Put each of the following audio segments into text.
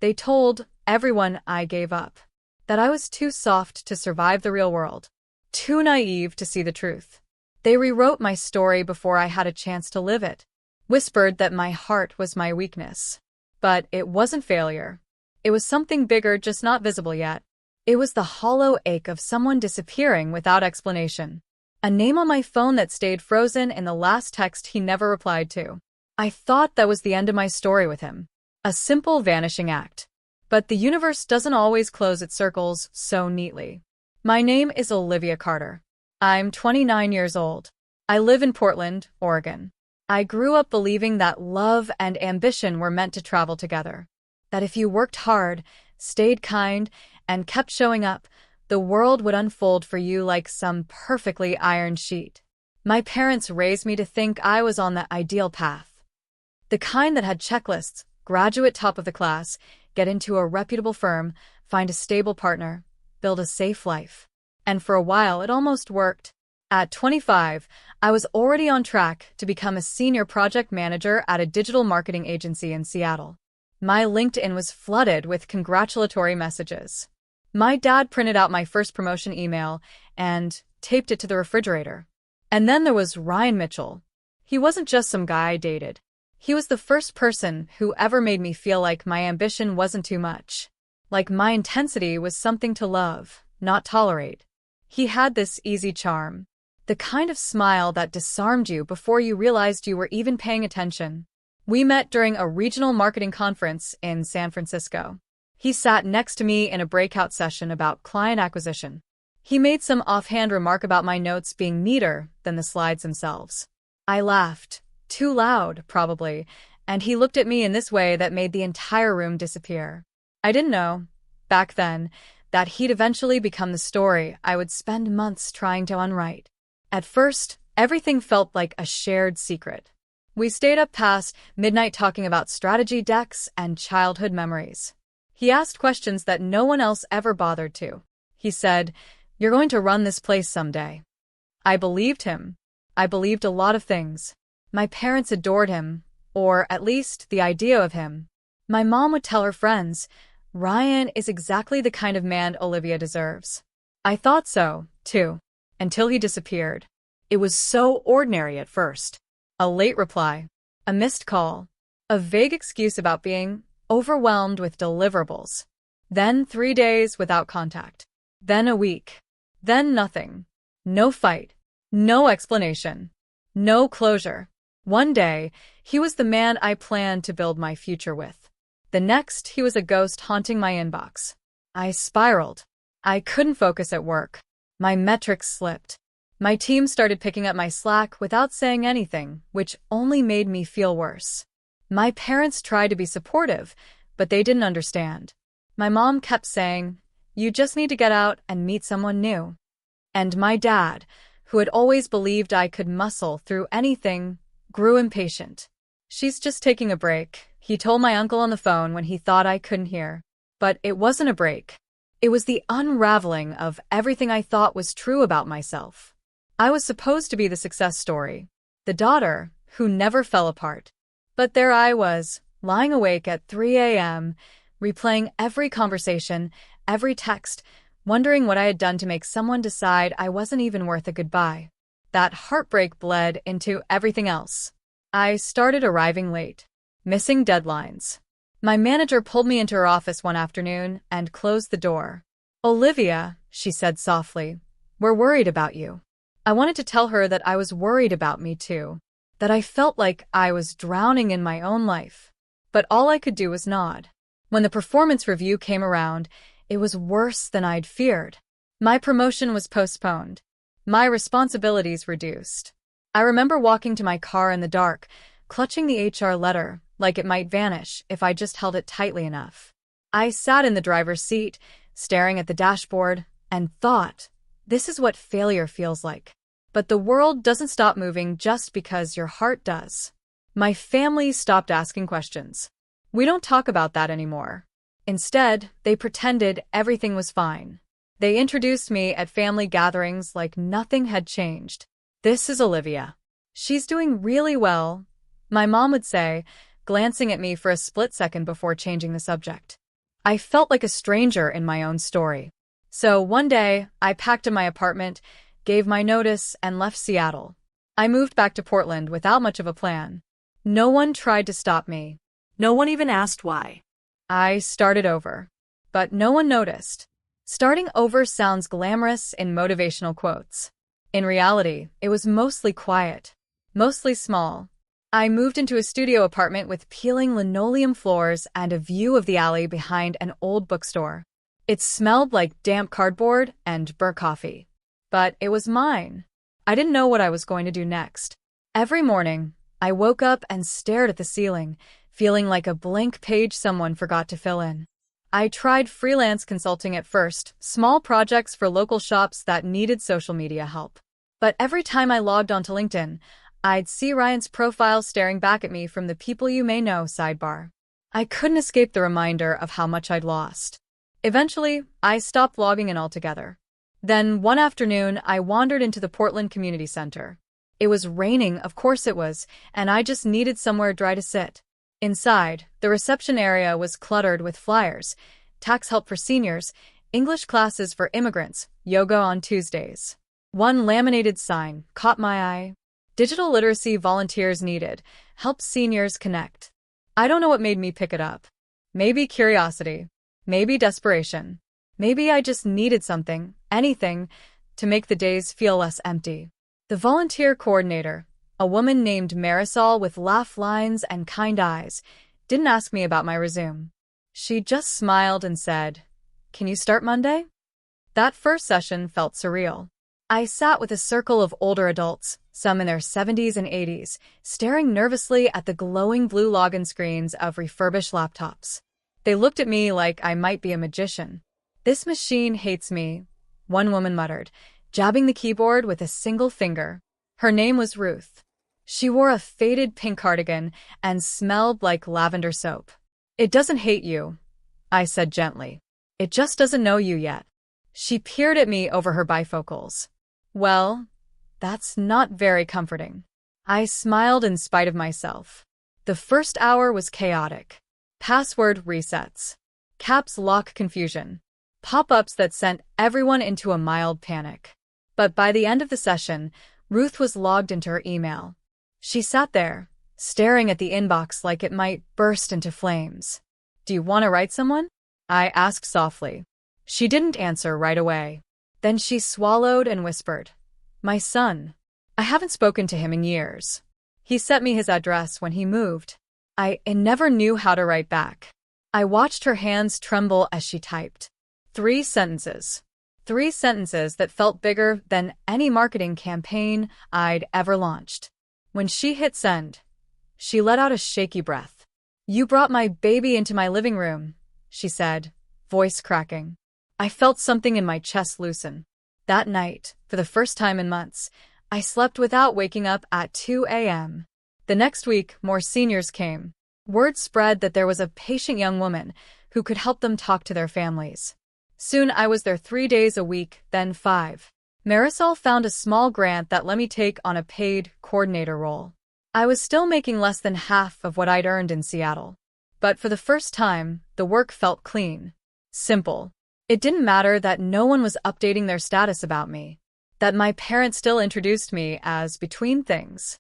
They told everyone I gave up, that I was too soft to survive the real world, too naive to see the truth. They rewrote my story before I had a chance to live it, whispered that my heart was my weakness. But it wasn't failure. It was something bigger, just not visible yet. It was the hollow ache of someone disappearing without explanation. A name on my phone that stayed frozen in the last text he never replied to. I thought that was the end of my story with him. A simple vanishing act. But the universe doesn't always close its circles so neatly. My name is Olivia Carter. I'm 29 years old. I live in Portland, Oregon. I grew up believing that love and ambition were meant to travel together. That if you worked hard, stayed kind, and kept showing up, the world would unfold for you like some perfectly ironed sheet. My parents raised me to think I was on the ideal path. The kind that had checklists: graduate top of the class, get into a reputable firm, find a stable partner, build a safe life. And for a while it almost worked. At 25, I was already on track to become a senior project manager at a digital marketing agency in Seattle. My LinkedIn was flooded with congratulatory messages. My dad printed out my first promotion email and taped it to the refrigerator. And then there was Ryan Mitchell. He wasn't just some guy I dated. He was the first person who ever made me feel like my ambition wasn't too much. Like my intensity was something to love, not tolerate. He had this easy charm. The kind of smile that disarmed you before you realized you were even paying attention. We met during a regional marketing conference in San Francisco. He sat next to me in a breakout session about client acquisition. He made some offhand remark about my notes being neater than the slides themselves. I laughed. Too loud, probably, and he looked at me in this way that made the entire room disappear. I didn't know, back then, that he'd eventually become the story I would spend months trying to unwrite. At first, everything felt like a shared secret. We stayed up past midnight talking about strategy decks and childhood memories. He asked questions that no one else ever bothered to. He said, "You're going to run this place someday." I believed him. I believed a lot of things. My parents adored him, or at least the idea of him. My mom would tell her friends, "Ryan is exactly the kind of man Olivia deserves." I thought so, too, until he disappeared. It was so ordinary at first. A late reply, a missed call, a vague excuse about being overwhelmed with deliverables. Then 3 days without contact. Then a week. Then nothing. No fight. No explanation. No closure. One day, he was the man I planned to build my future with. The next, he was a ghost haunting my inbox. I spiraled. I couldn't focus at work. My metrics slipped. My team started picking up my slack without saying anything, which only made me feel worse. My parents tried to be supportive, but they didn't understand. My mom kept saying, "You just need to get out and meet someone new." And my dad, who had always believed I could muscle through anything, grew impatient. "She's just taking a break," he told my uncle on the phone when he thought I couldn't hear. But it wasn't a break. It was the unraveling of everything I thought was true about myself. I was supposed to be the success story, the daughter who never fell apart. But there I was, lying awake at 3 a.m., replaying every conversation, every text, wondering what I had done to make someone decide I wasn't even worth a goodbye. That heartbreak bled into everything else. I started arriving late, missing deadlines. My manager pulled me into her office one afternoon and closed the door. "Olivia," she said softly, "we're worried about you." I wanted to tell her that I was worried about me too, that I felt like I was drowning in my own life. But all I could do was nod. When the performance review came around, it was worse than I'd feared. My promotion was postponed. My responsibilities reduced. I remember walking to my car in the dark, clutching the HR letter, like it might vanish if I just held it tightly enough. I sat in the driver's seat, staring at the dashboard, and thought, this is what failure feels like. But the world doesn't stop moving just because your heart does. My family stopped asking questions. We don't talk about that anymore. Instead, they pretended everything was fine. They introduced me at family gatherings like nothing had changed. "This is Olivia. She's doing really well," my mom would say, glancing at me for a split second before changing the subject. I felt like a stranger in my own story. So one day, I packed in my apartment, gave my notice, and left Seattle. I moved back to Portland without much of a plan. No one tried to stop me. No one even asked why. I started over. But no one noticed. Starting over sounds glamorous in motivational quotes. In reality, it was mostly quiet. Mostly small. I moved into a studio apartment with peeling linoleum floors and a view of the alley behind an old bookstore. It smelled like damp cardboard and burnt coffee. But it was mine. I didn't know what I was going to do next. Every morning, I woke up and stared at the ceiling, feeling like a blank page someone forgot to fill in. I tried freelance consulting at first, small projects for local shops that needed social media help. But every time I logged onto LinkedIn, I'd see Ryan's profile staring back at me from the people you may know sidebar. I couldn't escape the reminder of how much I'd lost. Eventually, I stopped logging in altogether. Then, one afternoon, I wandered into the Portland Community Center. It was raining, of course it was, and I just needed somewhere dry to sit. Inside, the reception area was cluttered with flyers, tax help for seniors, English classes for immigrants, yoga on Tuesdays. One laminated sign caught my eye. Digital literacy volunteers needed. Help seniors connect. I don't know what made me pick it up. Maybe curiosity. Maybe desperation. Maybe I just needed something, anything, to make the days feel less empty. The volunteer coordinator, a woman named Marisol with laugh lines and kind eyes, didn't ask me about my resume. She just smiled and said, "Can you start Monday?" That first session felt surreal. I sat with a circle of older adults, some in their 70s and 80s, staring nervously at the glowing blue login screens of refurbished laptops. They looked at me like I might be a magician. "This machine hates me," one woman muttered, jabbing the keyboard with a single finger. Her name was Ruth. She wore a faded pink cardigan and smelled like lavender soap. "It doesn't hate you," I said gently. "It just doesn't know you yet." She peered at me over her bifocals. Well, that's not very comforting. I smiled in spite of myself. The first hour was chaotic. Password resets. Caps lock confusion. Pop-ups that sent everyone into a mild panic. But by the end of the session, Ruth was logged into her email. She sat there, staring at the inbox like it might burst into flames. "Do you want to write someone?" I asked softly. She didn't answer right away. Then she swallowed and whispered, "My son. I haven't spoken to him in years. He sent me his address when he moved." I never knew how to write back. I watched her hands tremble as she typed. 3 sentences. 3 sentences that felt bigger than any marketing campaign I'd ever launched. When she hit send, she let out a shaky breath. "You brought my baby into my living room," she said, voice cracking. I felt something in my chest loosen. That night, for the first time in months, I slept without waking up at 2 a.m. The next week, more seniors came. Word spread that there was a patient young woman who could help them talk to their families. Soon I was there 3 days a week, then 5. Marisol found a small grant that let me take on a paid coordinator role. I was still making less than half of what I'd earned in Seattle. But for the first time, the work felt clean. Simple. It didn't matter that no one was updating their status about me, that my parents still introduced me as between things.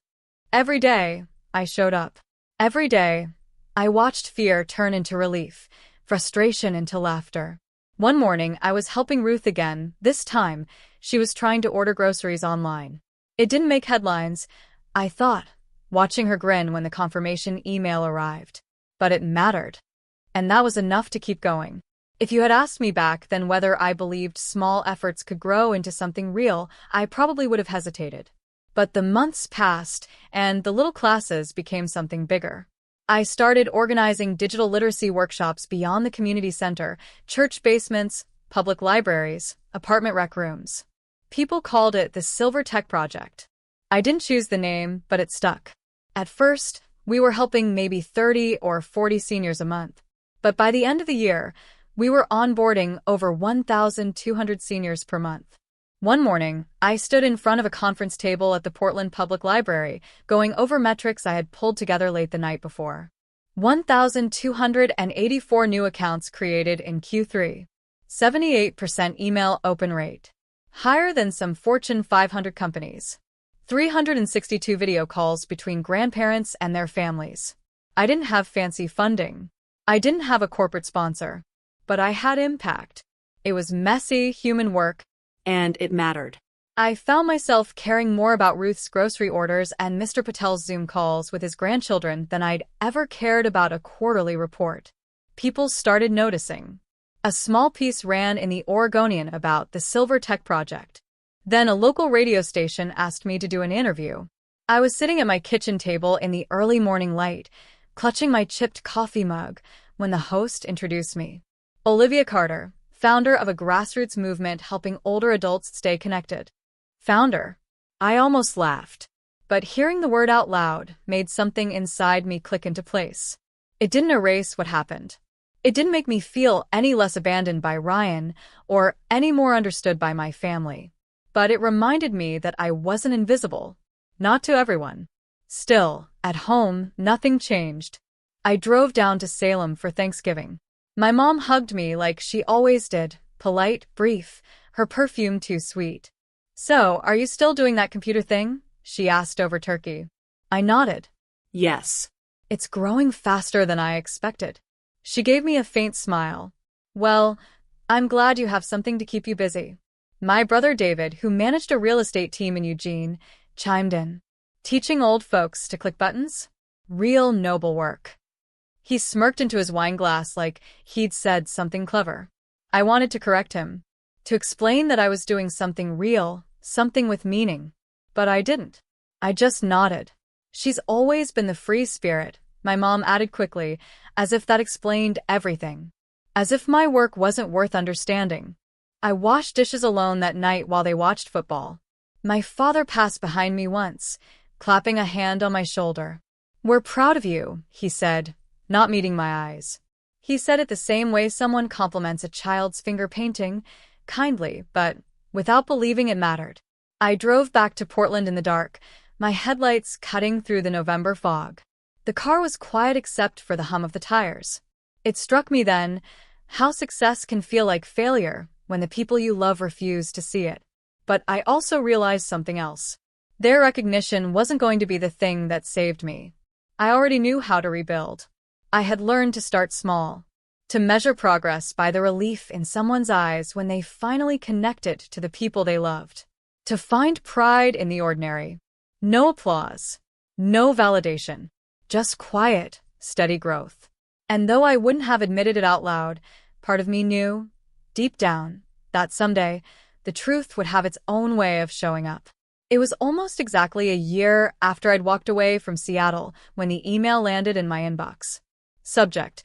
Every day, I showed up. Every day, I watched fear turn into relief, frustration into laughter. One morning, I was helping Ruth again. This time, she was trying to order groceries online. It didn't make headlines, I thought, watching her grin when the confirmation email arrived. But it mattered. And that was enough to keep going. If you had asked me back then whether I believed small efforts could grow into something real, I probably would have hesitated. But the months passed, and the little classes became something bigger. I started organizing digital literacy workshops beyond the community center, church basements, public libraries, apartment rec rooms. People called it the Silver Tech Project. I didn't choose the name, but it stuck. At first, we were helping maybe 30 or 40 seniors a month. But by the end of the year, we were onboarding over 1,200 seniors per month. One morning, I stood in front of a conference table at the Portland Public Library, going over metrics I had pulled together late the night before. 1,284 new accounts created in Q3. 78% email open rate. Higher than some Fortune 500 companies. 362 video calls between grandparents and their families. I didn't have fancy funding. I didn't have a corporate sponsor. But I had impact. It was messy, human work. And it mattered. I found myself caring more about Ruth's grocery orders and Mr. Patel's Zoom calls with his grandchildren than I'd ever cared about a quarterly report. People started noticing. A small piece ran in the Oregonian about the Silver Tech Project. Then a local radio station asked me to do an interview. I was sitting at my kitchen table in the early morning light, clutching my chipped coffee mug, when the host introduced me. Olivia Carter, founder of a grassroots movement helping older adults stay connected. Founder. I almost laughed. But hearing the word out loud made something inside me click into place. It didn't erase what happened. It didn't make me feel any less abandoned by Ryan or any more understood by my family. But it reminded me that I wasn't invisible. Not to everyone. Still, at home, nothing changed. I drove down to Salem for Thanksgiving. My mom hugged me like she always did, polite, brief, her perfume too sweet. "So, are you still doing that computer thing?" she asked over turkey. I nodded. Yes. It's growing faster than I expected. She gave me a faint smile. Well, I'm glad you have something to keep you busy. My brother David, who managed a real estate team in Eugene, chimed in. Teaching old folks to click buttons? Real noble work. He smirked into his wine glass like he'd said something clever. I wanted to correct him, to explain that I was doing something real, something with meaning. But I didn't. I just nodded. She's always been the free spirit, my mom added quickly, as if that explained everything. As if my work wasn't worth understanding. I washed dishes alone that night while they watched football. My father passed behind me once, clapping a hand on my shoulder. "We're proud of you," he said, not meeting my eyes. He said it the same way someone compliments a child's finger painting, kindly, but without believing it mattered. I drove back to Portland in the dark, my headlights cutting through the November fog. The car was quiet except for the hum of the tires. It struck me then how success can feel like failure when the people you love refuse to see it. But I also realized something else. Their recognition wasn't going to be the thing that saved me. I already knew how to rebuild. I had learned to start small, to measure progress by the relief in someone's eyes when they finally connected to the people they loved, to find pride in the ordinary. No applause, no validation, just quiet, steady growth. And though I wouldn't have admitted it out loud, part of me knew, deep down, that someday, the truth would have its own way of showing up. It was almost exactly a year after I'd walked away from Seattle when the email landed in my inbox. Subject: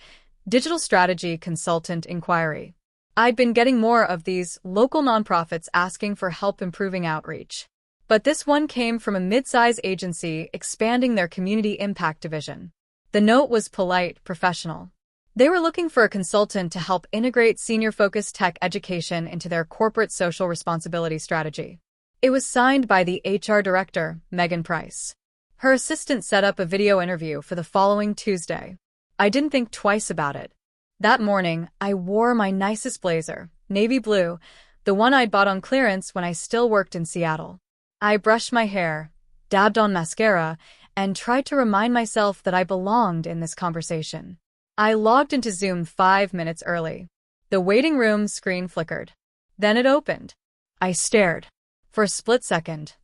Digital Strategy Consultant Inquiry. I'd been getting more of these local nonprofits asking for help improving outreach. But this one came from a mid-size agency expanding their community impact division. The note was polite, professional. They were looking for a consultant to help integrate senior-focused tech education into their corporate social responsibility strategy. It was signed by the HR director, Megan Price. Her assistant set up a video interview for the following Tuesday. I didn't think twice about it. That morning, I wore my nicest blazer, navy blue, the one I'd bought on clearance when I still worked in Seattle. I brushed my hair, dabbed on mascara, and tried to remind myself that I belonged in this conversation. I logged into Zoom 5 minutes early. The waiting room screen flickered. Then it opened. I stared. For a split second,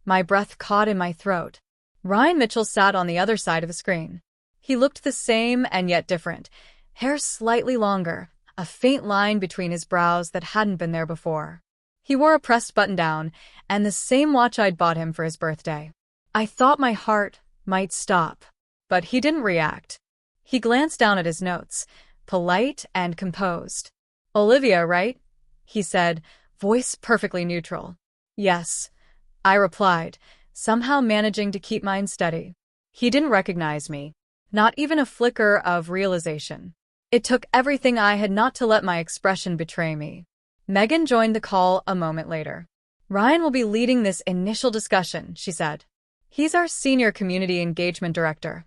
my breath caught in my throat. Ryan Mitchell sat on the other side of the screen. He looked the same and yet different, hair slightly longer, a faint line between his brows that hadn't been there before. He wore a pressed button-down and the same watch I'd bought him for his birthday. I thought my heart might stop, but he didn't react. He glanced down at his notes, polite and composed. "Olivia, right?" he said, voice perfectly neutral. "Yes," I replied, somehow managing to keep mine steady. He didn't recognize me. Not even a flicker of realization. It took everything I had not to let my expression betray me. Megan joined the call a moment later. "Ryan will be leading this initial discussion," she said. "He's our senior community engagement director."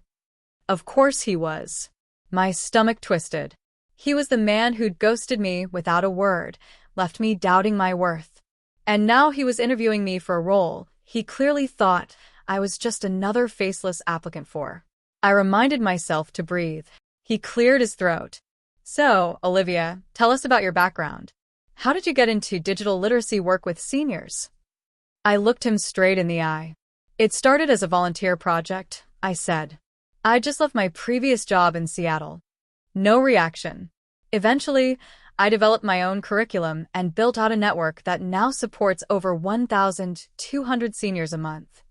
Of course he was. My stomach twisted. He was the man who'd ghosted me without a word, left me doubting my worth. And now he was interviewing me for a role he clearly thought I was just another faceless applicant for. I reminded myself to breathe. He cleared his throat. So, Olivia, tell us about your background. How did you get into digital literacy work with seniors? I looked him straight in the eye. It started as a volunteer project, I said. I just left my previous job in Seattle. No reaction. Eventually, I developed my own curriculum and built out a network that now supports over 1,200 seniors a month.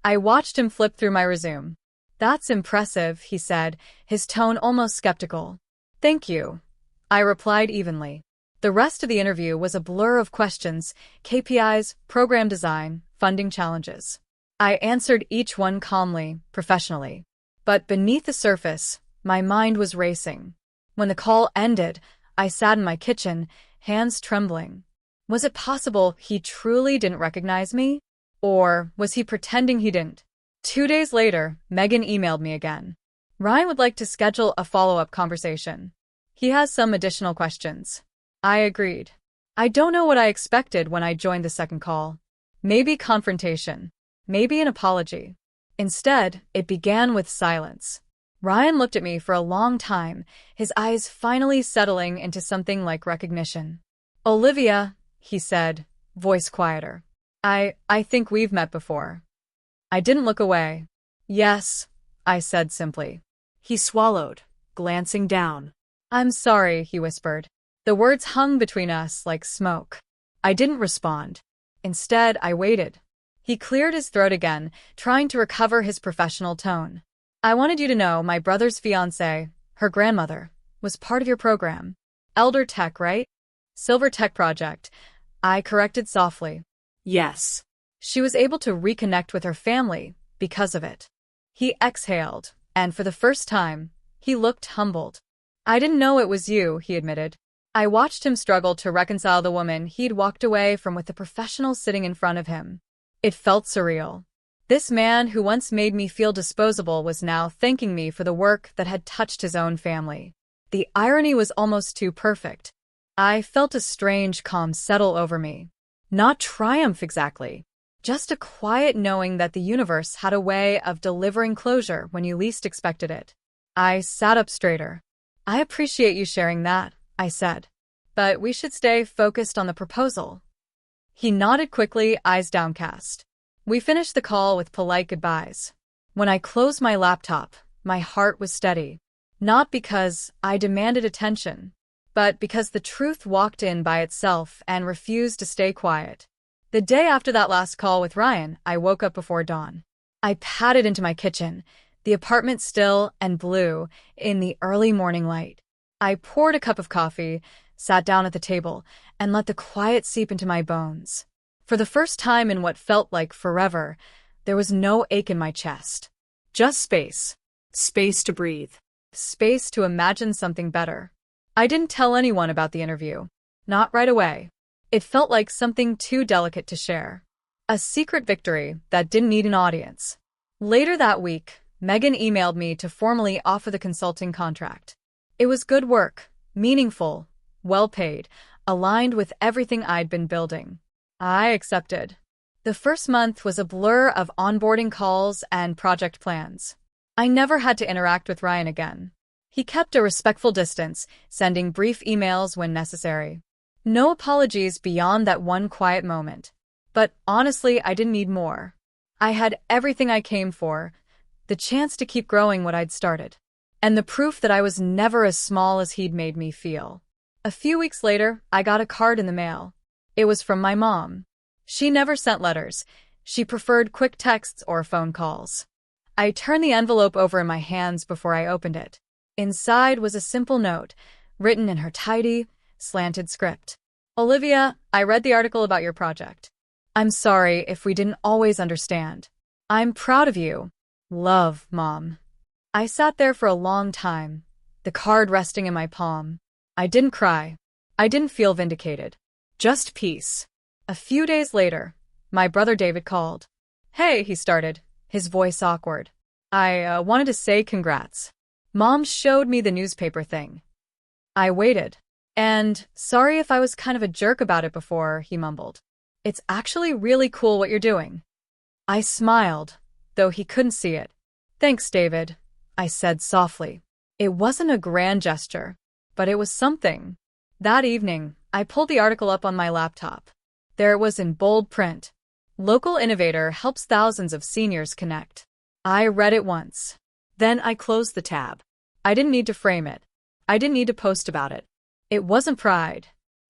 I watched him flip through my resume. That's impressive, he said, his tone almost skeptical. Thank you. I replied evenly. The rest of the interview was a blur of questions, KPIs, program design, funding challenges. I answered each one calmly, professionally. But beneath the surface, my mind was racing. When the call ended, I sat in my kitchen, hands trembling. Was it possible he truly didn't recognize me? Or was he pretending he didn't? 2 days later, Megan emailed me again. Ryan would like to schedule a follow-up conversation. He has some additional questions. I agreed. I don't know what I expected when I joined the second call. Maybe confrontation. Maybe an apology. Instead, it began with silence. Ryan looked at me for a long time, his eyes finally settling into something like recognition. Olivia, he said, voice quieter. I think we've met before. I didn't look away. Yes, I said simply. He swallowed, glancing down. I'm sorry, he whispered. The words hung between us like smoke. I didn't respond. Instead, I waited. He cleared his throat again, trying to recover his professional tone. I wanted you to know my brother's fiancée, her grandmother, was part of your program. Elder Tech, right? Silver Tech Project. I corrected softly. Yes. She was able to reconnect with her family because of it. He exhaled, and for the first time, he looked humbled. I didn't know it was you, he admitted. I watched him struggle to reconcile the woman he'd walked away from with the professional sitting in front of him. It felt surreal. This man who once made me feel disposable was now thanking me for the work that had touched his own family. The irony was almost too perfect. I felt a strange calm settle over me. Not triumph exactly, just a quiet knowing that the universe had a way of delivering closure when you least expected it. I sat up straighter. I appreciate you sharing that, I said. But we should stay focused on the proposal. He nodded quickly, eyes downcast. We finished the call with polite goodbyes. When I closed my laptop, my heart was steady. Not because I demanded attention, but because the truth walked in by itself and refused to stay quiet. The day after that last call with Ryan, I woke up before dawn. I padded into my kitchen, the apartment still and blue in the early morning light. I poured a cup of coffee, sat down at the table, and let the quiet seep into my bones. For the first time in what felt like forever, there was no ache in my chest. Just space. Space to breathe. Space to imagine something better. I didn't tell anyone about the interview. Not right away. It felt like something too delicate to share. A secret victory that didn't need an audience. Later that week, Megan emailed me to formally offer the consulting contract. It was good work, meaningful, well paid, aligned with everything I'd been building. I accepted. The first month was a blur of onboarding calls and project plans. I never had to interact with Ryan again. He kept a respectful distance, sending brief emails when necessary. No apologies beyond that one quiet moment. But honestly, I didn't need more. I had everything I came for, the chance to keep growing what I'd started, and the proof that I was never as small as he'd made me feel. A few weeks later, I got a card in the mail. It was from my mom. She never sent letters. She preferred quick texts or phone calls. I turned the envelope over in my hands before I opened it. Inside was a simple note, written in her tidy, slanted script. Olivia, I read the article about your project. I'm sorry if we didn't always understand. I'm proud of you. Love, Mom. I sat there for a long time, the card resting in my palm. I didn't cry. I didn't feel vindicated. Just peace. A few days later, my brother David called. Hey, he started, his voice awkward. I wanted to say congrats. Mom showed me the newspaper thing. I waited. And sorry if I was kind of a jerk about it before, he mumbled. It's actually really cool what you're doing. I smiled, though he couldn't see it. Thanks, David, I said softly. It wasn't a grand gesture, but it was something. That evening, I pulled the article up on my laptop. There it was in bold print. Local innovator helps thousands of seniors connect. I read it once. Then I closed the tab. I didn't need to frame it. I didn't need to post about it. It wasn't pride.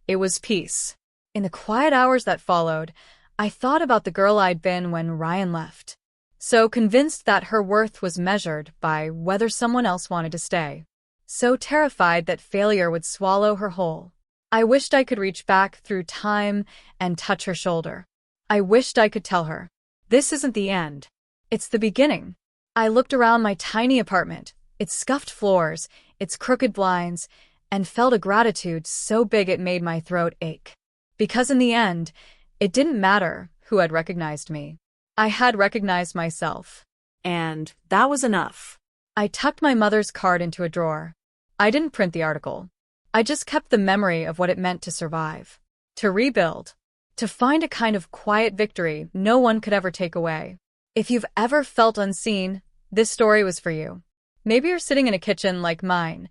It was peace. In the quiet hours that followed, I thought about the girl I'd been when Ryan left. So convinced that her worth was measured by whether someone else wanted to stay. So terrified that failure would swallow her whole. I wished I could reach back through time and touch her shoulder. I wished I could tell her, this isn't the end. It's the beginning. I looked around my tiny apartment, its scuffed floors, its crooked blinds, and felt a gratitude so big it made my throat ache. Because in the end, it didn't matter who had recognized me. I had recognized myself. And that was enough. I tucked my mother's card into a drawer. I didn't print the article. I just kept the memory of what it meant to survive, to rebuild, to find a kind of quiet victory no one could ever take away. If you've ever felt unseen, this story was for you. Maybe you're sitting in a kitchen like mine,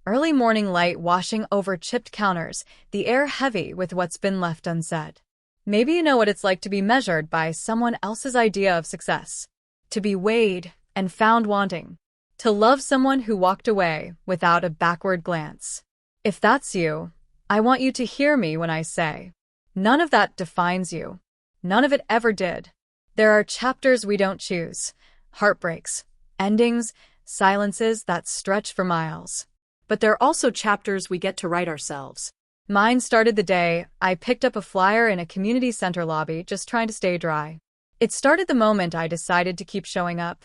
early morning light washing over chipped counters, the air heavy with what's been left unsaid. Maybe you know what it's like to be measured by someone else's idea of success, to be weighed and found wanting, to love someone who walked away without a backward glance. If that's you, I want you to hear me when I say, none of that defines you. None of it ever did. There are chapters we don't choose, heartbreaks, endings, silences that stretch for miles. But there are also chapters we get to write ourselves. Mine started the day I picked up a flyer in a community center lobby just trying to stay dry. It started the moment I decided to keep showing up,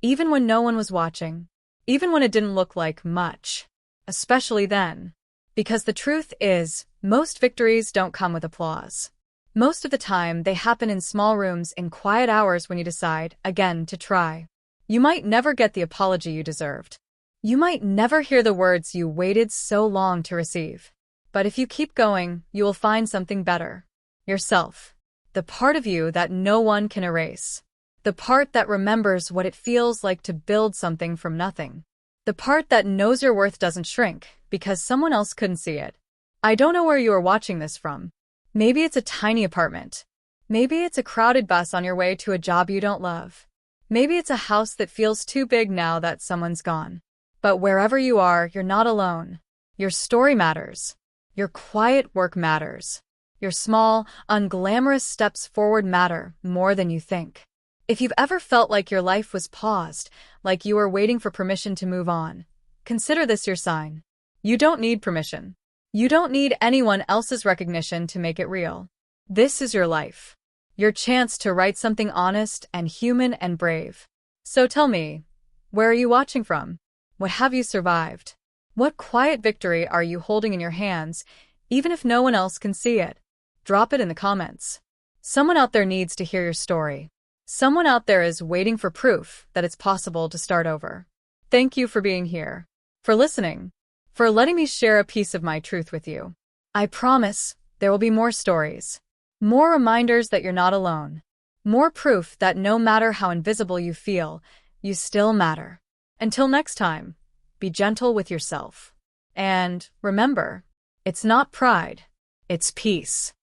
even when no one was watching, even when it didn't look like much. Especially then. Because the truth is, most victories don't come with applause. Most of the time, they happen in small rooms in quiet hours when you decide, again, to try. You might never get the apology you deserved. You might never hear the words you waited so long to receive. But if you keep going, you will find something better. Yourself. The part of you that no one can erase. The part that remembers what it feels like to build something from nothing. The part that knows your worth doesn't shrink because someone else couldn't see it. I don't know where you are watching this from. Maybe it's a tiny apartment. Maybe it's a crowded bus on your way to a job you don't love. Maybe it's a house that feels too big now that someone's gone. But wherever you are, you're not alone. Your story matters. Your quiet work matters. Your small, unglamorous steps forward matter more than you think. If you've ever felt like your life was paused, like you were waiting for permission to move on, consider this your sign. You don't need permission. You don't need anyone else's recognition to make it real. This is your life. Your chance to write something honest and human and brave. So tell me, where are you watching from? What have you survived? What quiet victory are you holding in your hands, even if no one else can see it? Drop it in the comments. Someone out there needs to hear your story. Someone out there is waiting for proof that it's possible to start over. Thank you for being here, for listening, for letting me share a piece of my truth with you. I promise there will be more stories, more reminders that you're not alone, more proof that no matter how invisible you feel, you still matter. Until next time, be gentle with yourself. And remember, it's not pride, it's peace.